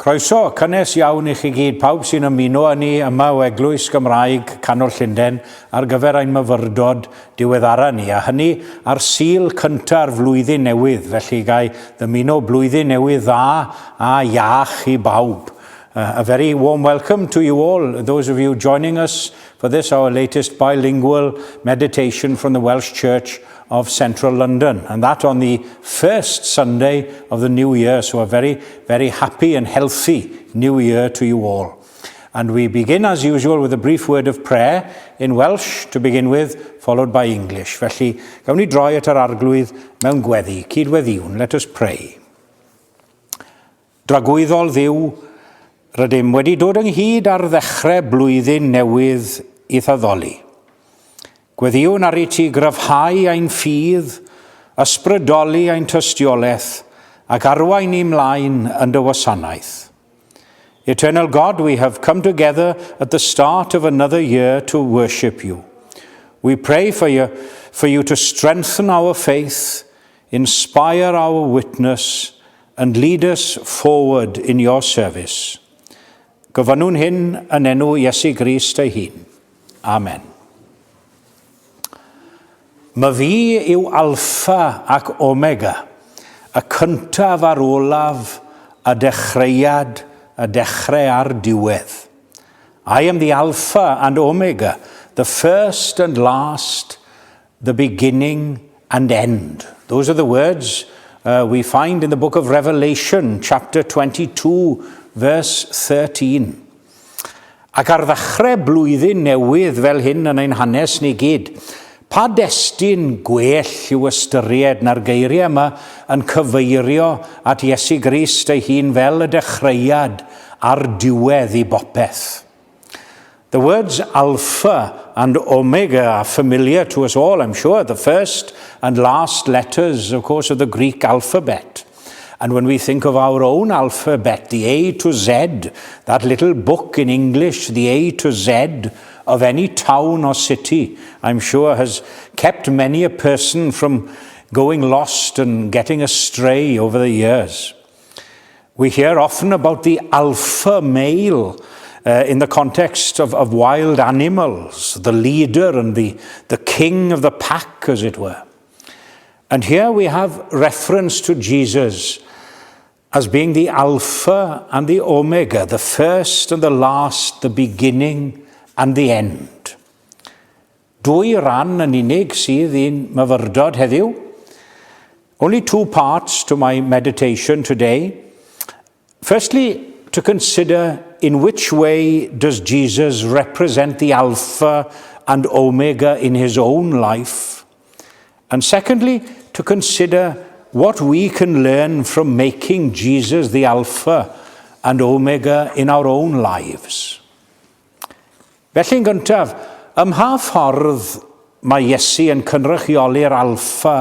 Croeso, cynnes iawn I chi gyd, pawb sy'n ymuno â ni yma o Eglwys Gymraeg Canol Llundain ar gyfer ein myfyrdod diweddara ni, a hynny ar Sul cynta'r flwyddyn newydd, felly gai ddymuno blwyddyn newydd dda a iach I bawb. A very warm welcome to you all, those of you joining us for this, our latest bilingual meditation from the Welsh Church of Central London, and that on the first Sunday of the new year. So a very, very happy and healthy new year to you all. And we begin as usual with a brief word of prayer in Welsh to begin with, followed by English. Felly, gawn ni droi at yr arglwydd mewn gweddi, cydweddiwn. Let us pray. Dragwyddol Dduw, rydym wedi dod ynghyd ar ddechrau blwyddyn newydd eitha ddoli. Gweddiwn ar I ti gryfhau ein ffydd, ysbrydoli ein tystiolaeth, ac arwain ni mlaen yn dy wasanaeth. Eternal God, we have come together at the start of another year to worship you. We pray for you to strengthen our faith, inspire our witness, and lead us forward in your service. Gofynnwn hyn yn enw Iesu Grist ei hun. Amen. Mae fi yw alpha ac omega, y cyntaf ar olaf, a dechreuad, a dechrau ar diwedd. I am the alpha and omega, the first and last, the beginning and end. Those are the words we find in the book of Revelation, chapter 22, verse 13. Ac ar ddechrau blwyddyn newydd fel hyn yn ein hanes ni gyd, pa destun gwell yw ystyried na'r geiriau yma yn cyfeirio at Iesu Grist ei hun fel y dechreuad ar diwedd I bopeth. The words Alpha and Omega are familiar to us all, I'm sure, the first and last letters, of course, of the Greek alphabet. And when we think of our own alphabet, the A to Z, that little book in English, the A to Z, of any town or city, I'm sure has kept many a person from going lost and getting astray over the years. We hear often about the alpha male in the context of wild animals, the leader and the king of the pack, as it were. And here we have reference to Jesus as being the Alpha and the Omega, the first and the last, the beginning and the end. Dwy ran yn unig sydd i'n myfyrdod heddiw. Only two parts to my meditation today. Firstly, to consider in which way does Jesus represent the Alpha and Omega in his own life. And secondly, to consider what we can learn from making Jesus the Alpha and Omega in our own lives. Felly'n gyntaf, ym mha ffordd mae Iesu yn cynrychioli'r alpha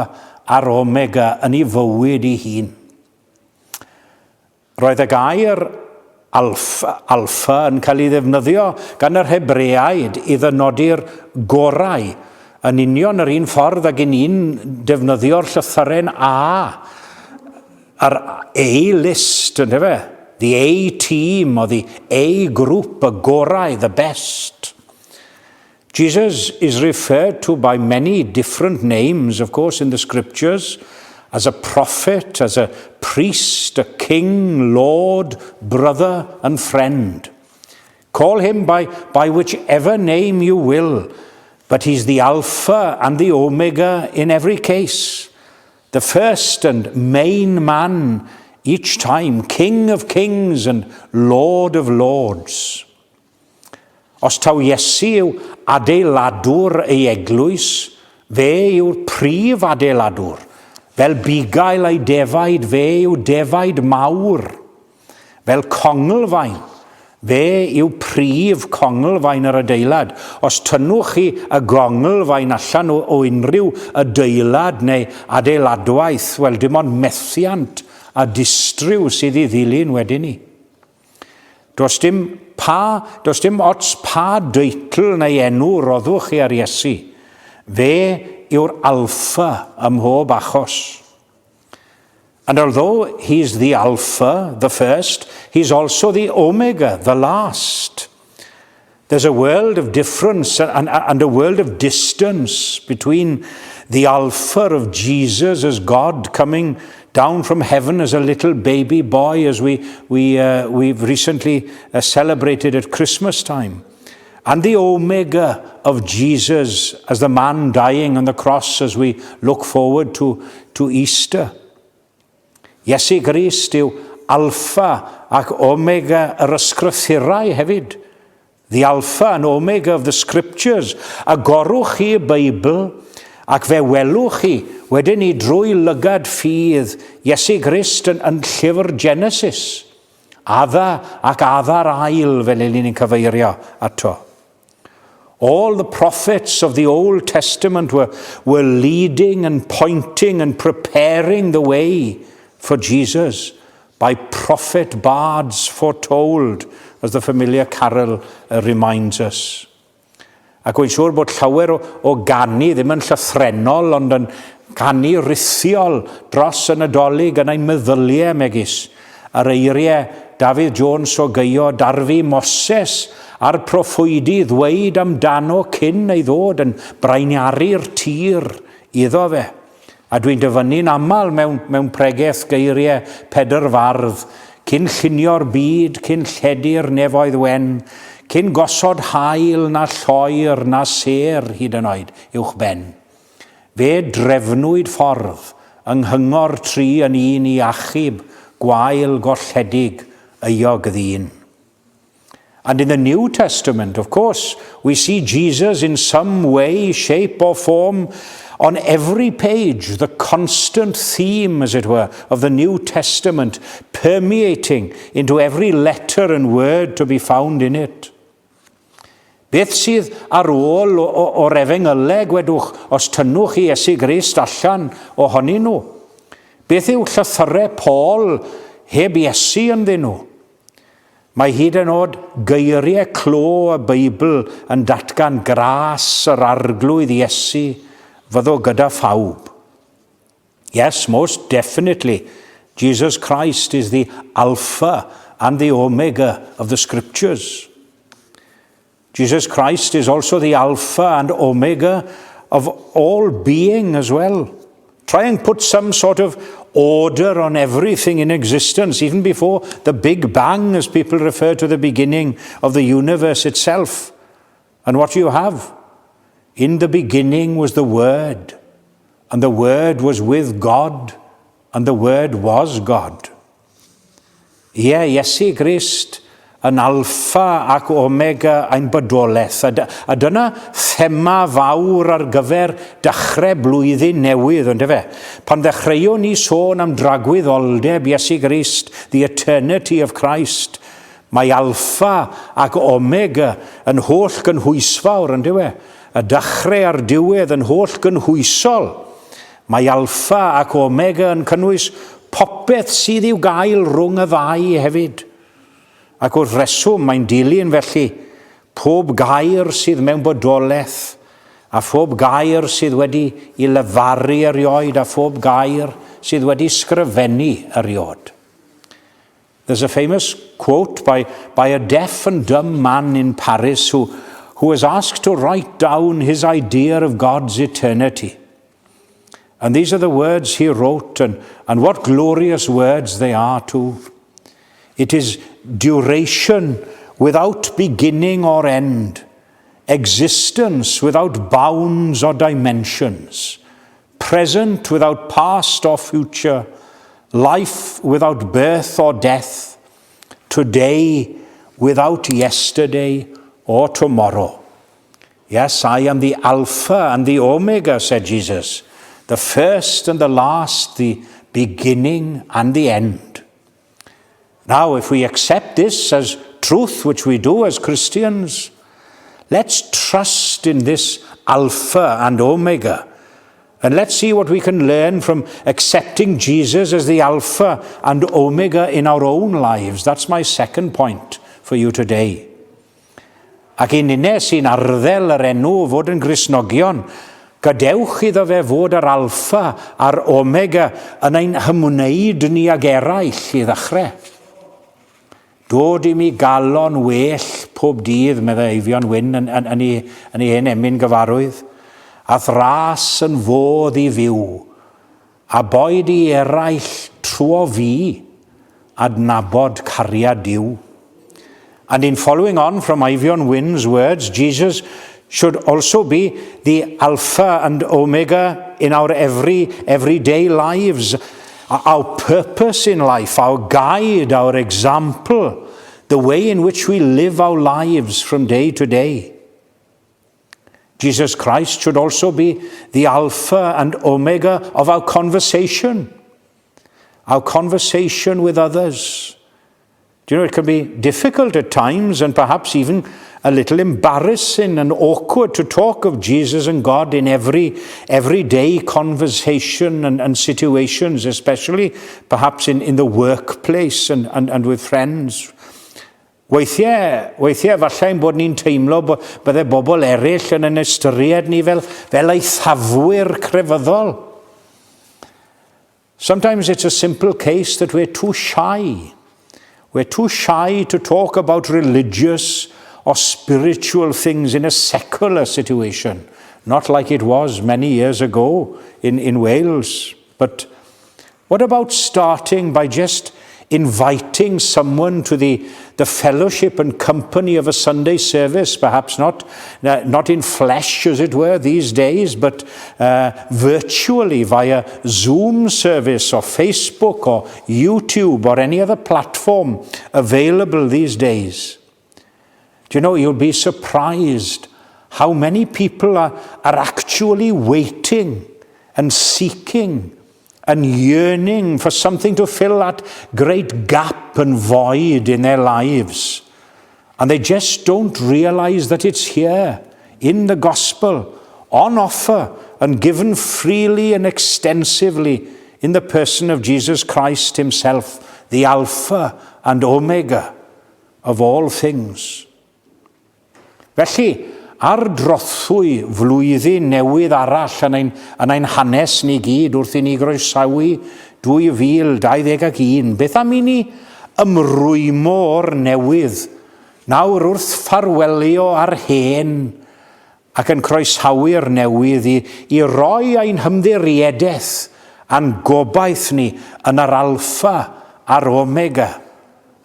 a'r omega yn ei fywyd ei hun. Roedd y gair alpha yn cael ei ddefnyddio gan yr Hebreaid I ddynodi'r gorau, yn union yr un ffordd ag yn un defnyddio'r llythyren A, yr A-list, yn efe? The A-team or the A-group, the gorau, the best. Jesus is referred to by many different names, of course, in the scriptures, as a prophet, as a priest, a king, lord, brother, and friend. Call him by whichever name you will, but he's the Alpha and the Omega in every case, the first and main man each time, King of Kings and Lord of Lords. Os taw Iesu yw adeiladwr ei eglwys, fe yw'r prif adeiladwr. Fel bugail ei defaid, fe yw defaid mawr. Fel congelfaen, fe yw prif congelfaen yr adeilad. Os tynnwch chi y gongelfaen allan o unrhyw adeilad neu adeiladwaith, wel dim ond methiant a distriw sydd I ddilyn wedyn ni. Does dim ots pa deitl neu enw roddwch chi ar Iesu. Fe yw'r alpha ym mhob achos. And although he's the Alpha, the first, he's also the Omega, the last. There's a world of difference and a world of distance between the Alpha of Jesus as God coming down from heaven as a little baby boy, as we've recently celebrated at Christmas time, and the Omega of Jesus as the man dying on the cross as we look forward to Easter. Iesu Grist yw Alpha ac Omega yr ysgrythurau hefyd. The Alpha and Omega of the Scriptures. Agorwch chi y Beibl ac fe welwch chi wedyn ni drwy lygad ffydd Iesu Grist yn llyfr Genesis. Adda ac adda'r ail fel ni'n cyfeirio ato. All the prophets of the Old Testament were leading and pointing and preparing the way for Jesus by prophet bards foretold, as the familiar carol reminds us. Ac wy'n siŵr bod llawer o ganu ddim yn llythrenol, ond yn ganu rithiol dros y Nadolig yn ei meddyliau megis. Yr eiriau David Jones o Gaio, darfu Moses a'r proffwydi ddweud amdano cyn ei ddod yn brainiaru'r tir iddo fe. A dwi'n dyfynnu'n aml mewn pregaeth geiriau Pedr Fardd, cyn llunio'r byd, cyn lledu'r nefoedd wen, cyn gosod hael na lloer na ser hyd yn oed uwch ben. Fe drefnwyd ffordd yng nghyngor tri yn un i achub gwael golledig euog ddyn. And in the New Testament, of course, we see Jesus in some way, shape or form on every page, the constant theme, as it were, of the New Testament permeating into every letter and word to be found in it. Beth sydd ar ôl o'r efengylau gwedwch os tynnwch i Iesu Grist allan ohonyn nhw? Beth yw llythyrau Paul heb Iesu ynddyn nhw? Mae hyd yn oed geiriau clo y Beibl yn datgan gras yr arglwydd Iesu fyddo gyda phawb. Yes, most definitely, Jesus Christ is the Alpha and the Omega of the Scriptures. Jesus Christ is also the Alpha and Omega of all being as well. Try and put some sort of order on everything in existence, even before the Big Bang, as people refer to the beginning of the universe itself. And what you have? In the beginning was the Word, and the Word was with God, and the Word was God. Iesu Grist yn Alpha ac Omega ein bodolaeth. A dyna thema fawr ar gyfer dechrau blwyddyn newydd, ond efe. Pan ddechreuwn ni sôn am dragwyddoldeb Iesu Grist, the eternity of Christ, mae Alpha ac Omega yn holl gynhwysfawr, ond efe. Y dechrau a'r diwedd yn holl gynhwysol. Mae Alpha ac Omega yn cynnwys popeth sydd i'w gael rhwng y ddau hefyd. Ac wrth reswm mae'n dilyn felly pob gair sydd mewn bodolaeth a phob gair sydd wedi I lefaru erioed a phob gair sydd wedi sgrifennu eriod. There's a famous quote by a deaf and dumb man in Paris who was asked to write down his idea of God's eternity. And these are the words he wrote, and what glorious words they are too. It is duration without beginning or end, existence without bounds or dimensions, present without past or future, life without birth or death, today without yesterday or tomorrow. Yes, I am the Alpha and the Omega, said Jesus, the first and the last, the beginning and the end. Now, if we accept this as truth, which we do as Christians, let's trust in this Alpha and Omega. And let's see what we can learn from accepting Jesus as the Alpha and Omega in our own lives. That's my second point for you today. Ac un sy'n arddel yr enw fod yn Gristnogion, Gadewch iddo fe fod yr alfa a'r omega yn ein hymwneud ni ag eraill i ddechrau. Dod i mi galon well pob dydd, meddai Eifion Wyn yn ei hen emyn gyfarwydd, a thras yn fodd i fyw, a boed i eraill trwy fi adnabod cariad Duw. And in following on from Eifion Wyn's words, Jesus should also be the Alpha and Omega in our everyday lives, our purpose in life, our guide, our example, the way in which we live our lives from day to day. Jesus Christ should also be the Alpha and Omega of our conversation with others. Do you know, it can be difficult at times and perhaps even a little embarrassing and awkward to talk of Jesus and God in everyday conversation and situations, especially perhaps in the workplace and with friends. Weithiau fallai'n bod ni'n teimlo bydde bobl eraill yn ystyried ni fel eithafwyr crefyddol. Sometimes it's a simple case that we're too shy. We're too shy to talk about religious or spiritual things in a secular situation, not like it was many years ago in Wales. But what about starting by just inviting someone to the fellowship and company of a Sunday service, perhaps not in flesh, as it were, these days, but virtually via Zoom service or Facebook or YouTube or any other platform available these days? Do you know, you'll be surprised how many people are actually waiting and seeking and yearning for something to fill that great gap and void in their lives. And they just don't realize that it's here, in the gospel, on offer, and given freely and extensively in the person of Jesus Christ himself, the Alpha and Omega of all things. Felly, ar drothwy flwyddyn newydd arall yn ein hanes ni gyd wrth i ni groesawu 2021, beth am i ni ymrwymo o'r newydd, nawr wrth ffarwelio ar hen ac yn croesawu'r newydd i roi ein hymddiriedeth a'n gobaith ni yn yr alpha a'r omega,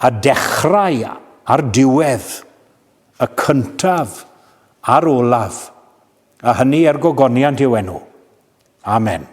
a dechrau a'r diwedd, y cyntaf a'r olaf, a hynny gogoniant i'w enw. Amen.